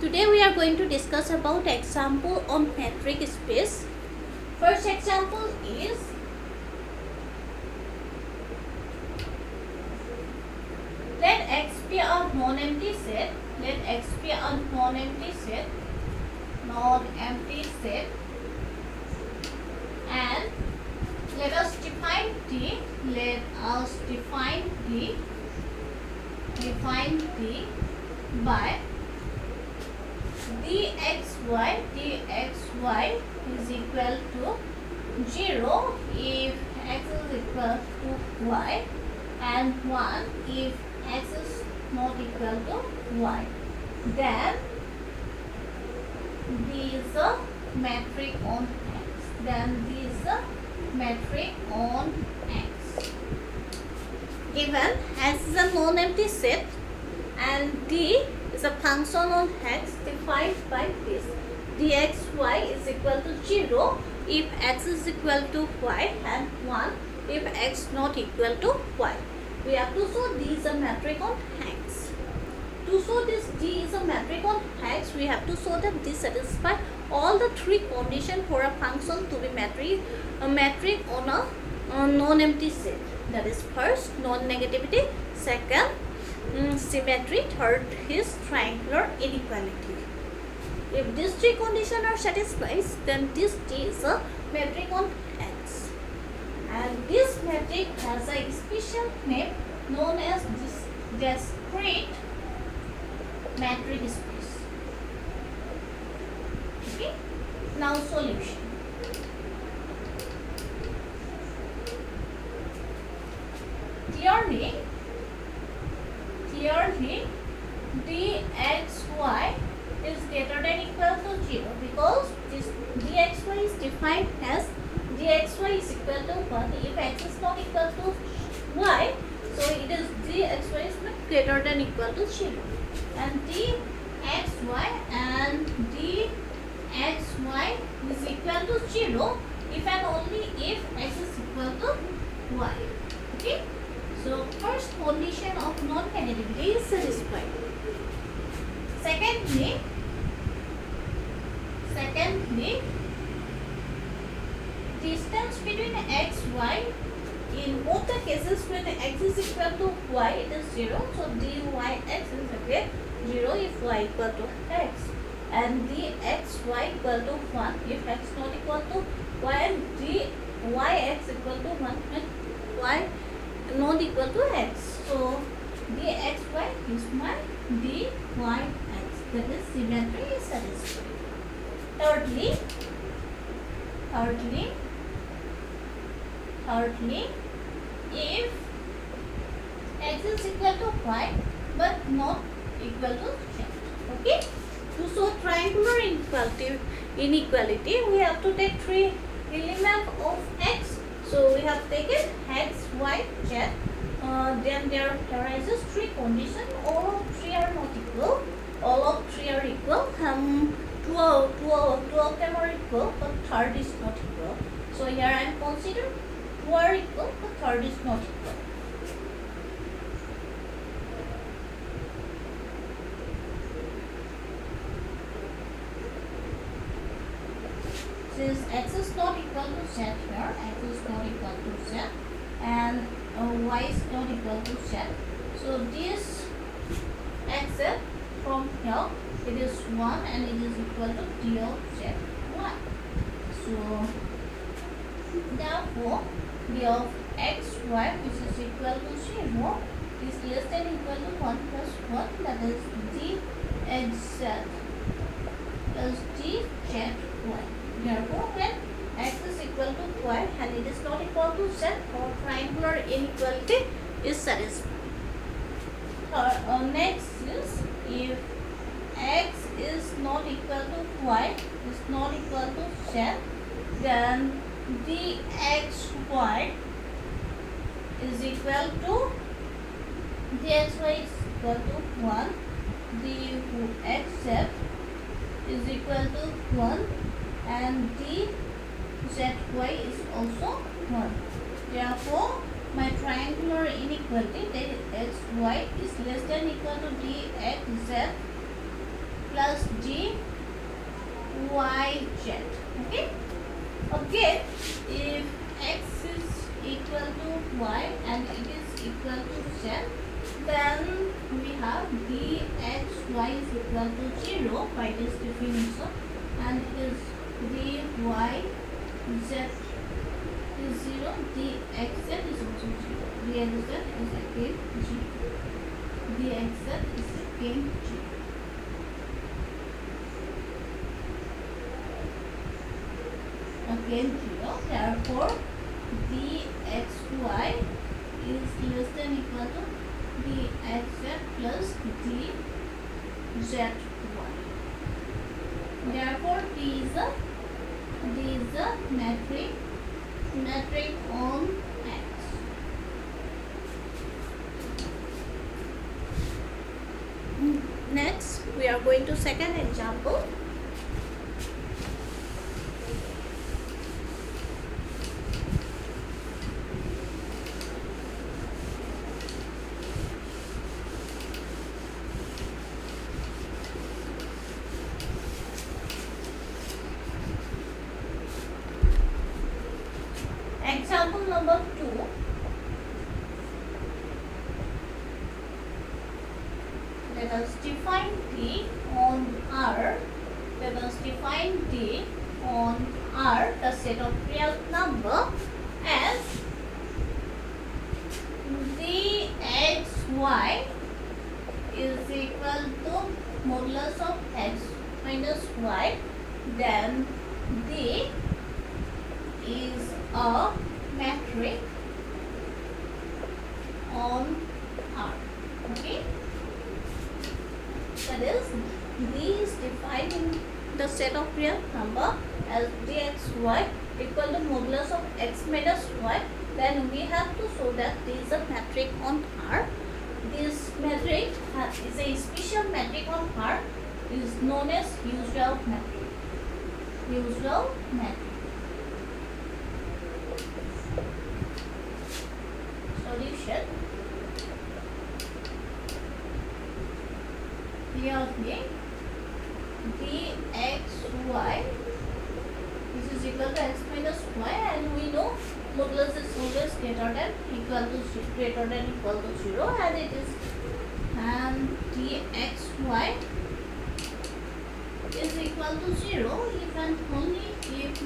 Today we are going to discuss about example on metric space. First example is let X be a non-empty set. Let X be a non-empty set. Non-empty set. And let us define D. Let us define D. Define D by dxy is equal to 0 if x is equal to y and 1 if x is not equal to y. Then D is a metric on x. Then D is a metric on x. Given x is a non-empty set and D is a function on x defined by this. dxy is equal to 0 if x is equal to y and 1 if x not equal to y. We have to show D is a metric on x. To show this D is a metric on x, we have to show that this satisfies all the three conditions for a function to be a metric on a non-empty set. That is first, non-negativity, second, symmetry, third is triangular inequality. If these three conditions are satisfied, then this D is a metric on x. And this metric has a special name known as discrete metric space. Okay. Now solution. Clearly dxy is greater than equal to 0 because this dxy is defined as dxy is equal to 1 if x is not equal to y, so it is dxy is greater than equal to 0 and dxy and dxy is equal to 0 if and only if x is equal to y. Okay. So first condition of non-negativity is satisfied. Secondly, distance between x, y, in both the cases when x is equal to y, it is 0. So dyx is again 0 if y equal to x, and dxy equal to 1 if x not equal to y, and dyx equal to 1 when y not equal to x. So dxy is my dyx. That is symmetry is satisfied. Thirdly, if x is equal to y but not equal to z. Okay. To show triangular inequality, we have to take three elements of x. So we have taken x, y, z. Then there arises three conditions. All of three are not equal. All of three are equal. Two of them are equal, but third is not equal. So here I am considering two are equal, but third is not equal. Since x is not equal to z here, x is not equal to z, and y is not equal to z. So this x from here, it is 1 and it is equal to d of z1. So therefore d of xy, which is equal to 0, is less than equal to 1 plus 1, that is dxz plus dzy. Therefore, when x is equal to y and it is not equal to z, or triangular inequality is satisfied. Next is if x is not equal to y, is not equal to z, then dxy is equal to dxy is equal to 1, dxz is equal to 1, and dzy is also 1. Therefore, my triangular inequality, that is xy is less than equal to dxz plus z. Okay. Again, if x is equal to y and it is equal to z, then we have dxy is equal to 0 by this definition, and it is dyz is 0, dxz is also 0, dxz is again 0, dxz is again 0. Again 0, therefore dxy is less than equal to dxz plus dzy. Therefore D is a metric on x. Next, we are going to second example. Example number 2. Let us define D on R. Let us define D on R, the set of real number, as dxy is equal to modulus of x minus y, then D is a metric on R. Okay, that is, D is defined in the set of real number as dxy equal to modulus of x minus y. Then we have to show that D is a metric on R. This metric is a special metric on R, is known as usual metric. Usual metric. Solution. Here dxy, this is equal to x minus y, and we know modulus is always greater than equal to 0, and it is, and dxy is equal to 0 if and only if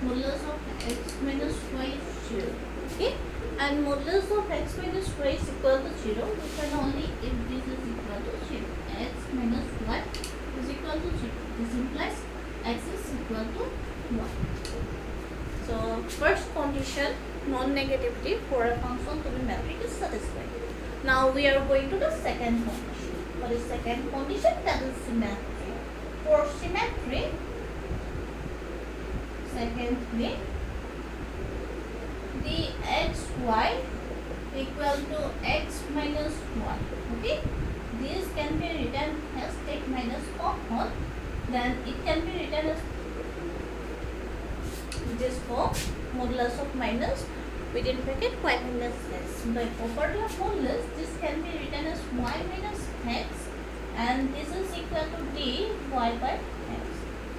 modulus of x minus y is 0. Okay, and modulus of x minus y is equal to 0 if and only if this is equal to 0. X minus y is equal to 0. This implies x is equal to 1. So first condition, non-negativity for a function to be metric, is satisfied. Now we are going to the second condition. What is second condition? That is symmetry. For symmetry, secondly, dxy equal to x minus y. Okay, this can be written as x minus common. Then it can be written as this form, modulus of minus within bracket y minus x. By property of modulus, this can be written as y minus x, and this is equal to dy by x.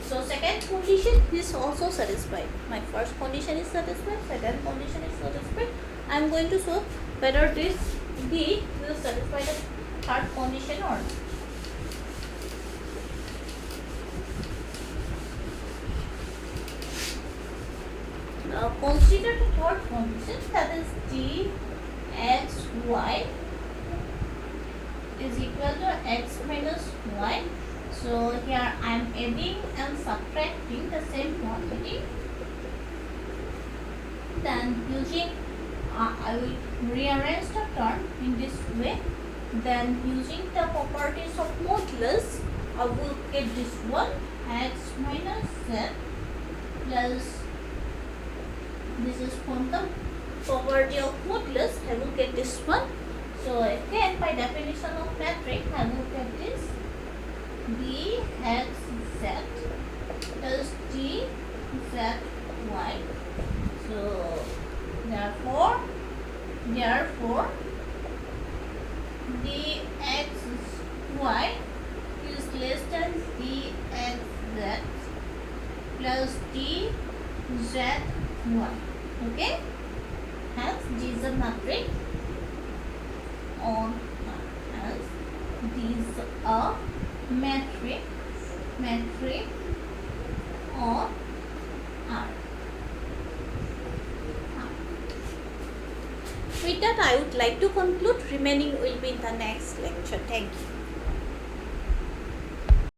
So second condition is also satisfied. My first condition is satisfied, second condition is satisfied. I am going to show whether this D will satisfy the third condition or not. Now consider the third condition, that is dxy is equal to x minus y. So here I am adding and subtracting the same quantity. Then using I will rearrange the term in this way. Then using the properties of modulus, I will get this one, x minus z plus, this is from the property of modulus, I will get this one. So again, by definition of metric, I will get this dxz plus dzy. So therefore dxy is less than dxz plus D Z Y. Okay? Hence D is a matrix on R. Hence D is a matrix on R. With that, I would like to conclude. Remaining will be in the next lecture. Thank you.